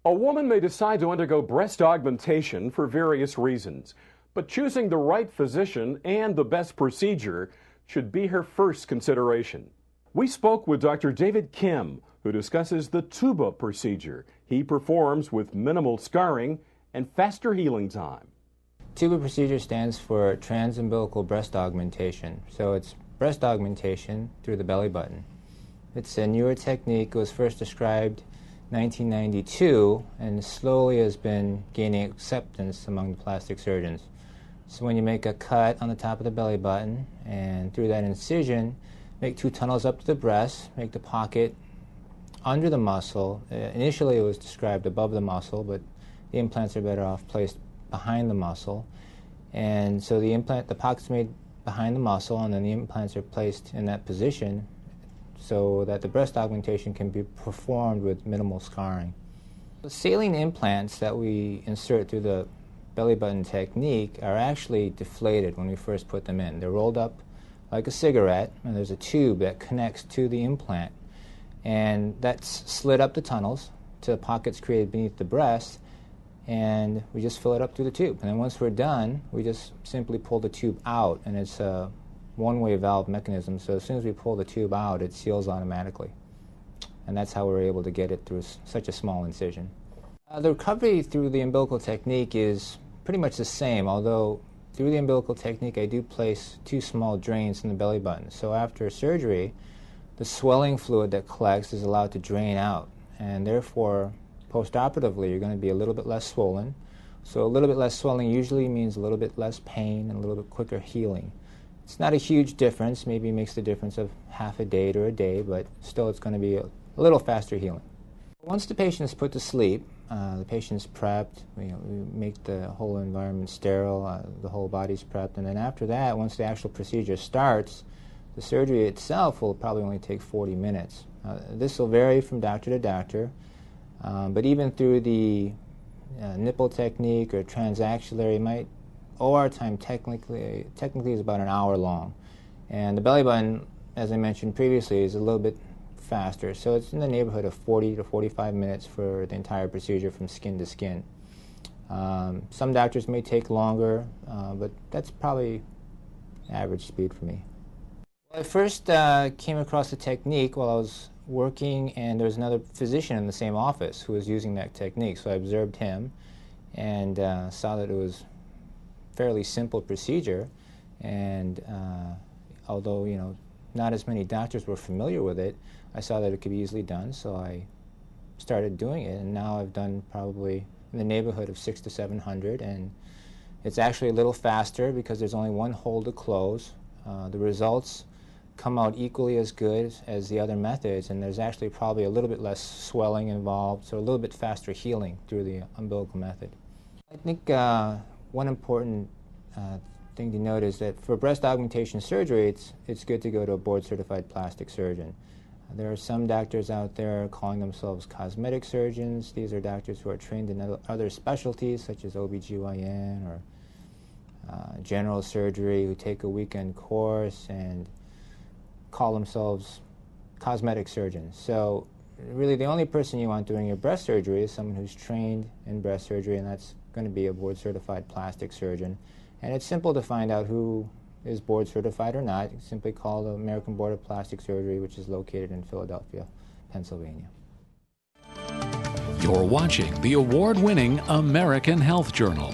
A woman may decide to undergo breast augmentation for various reasons, but choosing the right physician and the best procedure should be her first consideration. We spoke with Dr. David Kim, who discusses the T.U.B.A procedure he performs with minimal scarring and faster healing time. T.U.B.A procedure stands for Umbilical Breast Augmentation. So it's breast augmentation through the belly button. It's a newer technique. It was first described 1992 and slowly has been gaining acceptance among the plastic surgeons. So when you make a cut on the top of the belly button and through that incision, make 2 tunnels up to the breast, make the pocket under the muscle. Initially it was described above the muscle, but the implants are better off placed behind the muscle. And so the pocket's made behind the muscle, and then the implants are placed in that position so that the breast augmentation can be performed with minimal scarring. The saline implants that we insert through the belly button technique are actually deflated when we first put them in. They're rolled up like a cigarette, and there's a tube that connects to the implant, and that's slid up the tunnels to the pockets created beneath the breast, and we just fill it up through the tube. And then once we're done, we just simply pull the tube out, and it's a one-way valve mechanism, so as soon as we pull the tube out, it seals automatically. And that's how we're able to get it through such a small incision. The recovery through the umbilical technique is pretty much the same, although through the umbilical technique I do place 2 small drains in the belly button. So after surgery, the swelling fluid that collects is allowed to drain out, and therefore post-operatively you're going to be a little bit less swollen. So a little bit less swelling usually means a little bit less pain and a little bit quicker healing. It's not a huge difference, maybe it makes the difference of half a day to a day, but still it's going to be a little faster healing. Once the patient is put to sleep, the patient's prepped, we make the whole environment sterile, the whole body's prepped, and then after that, once the actual procedure starts, the surgery itself will probably only take 40 minutes. This will vary from doctor to doctor, but even through the nipple technique or transaxillary, OR time technically is about an hour long. And the belly button, as I mentioned previously, is a little bit faster. So it's in the neighborhood of 40 to 45 minutes for the entire procedure from skin to skin. Some doctors may take longer, but that's probably average speed for me. Well, I first came across the technique while I was working, and there was another physician in the same office who was using that technique. So I observed him and saw that it was fairly simple procedure, and although not as many doctors were familiar with it, I saw that it could be easily done, so I started doing it, and now I've done probably in the neighborhood of 600 to 700, and it's actually a little faster because there's only one hole to close. The results come out equally as good as the other methods, and there's actually probably a little bit less swelling involved, so a little bit faster healing through the umbilical method. I think one important thing to note is that for breast augmentation surgery, it's good to go to a board-certified plastic surgeon. There are some doctors out there calling themselves cosmetic surgeons. These are doctors who are trained in other specialties such as OB/GYN or general surgery, who take a weekend course and call themselves cosmetic surgeons. So really the only person you want doing your breast surgery is someone who's trained in breast surgery, and that's going to be a board-certified plastic surgeon. And it's simple to find out who is board-certified or not. You simply call the American Board of Plastic Surgery, which is located in Philadelphia, Pennsylvania. You're watching the award-winning American Health Journal.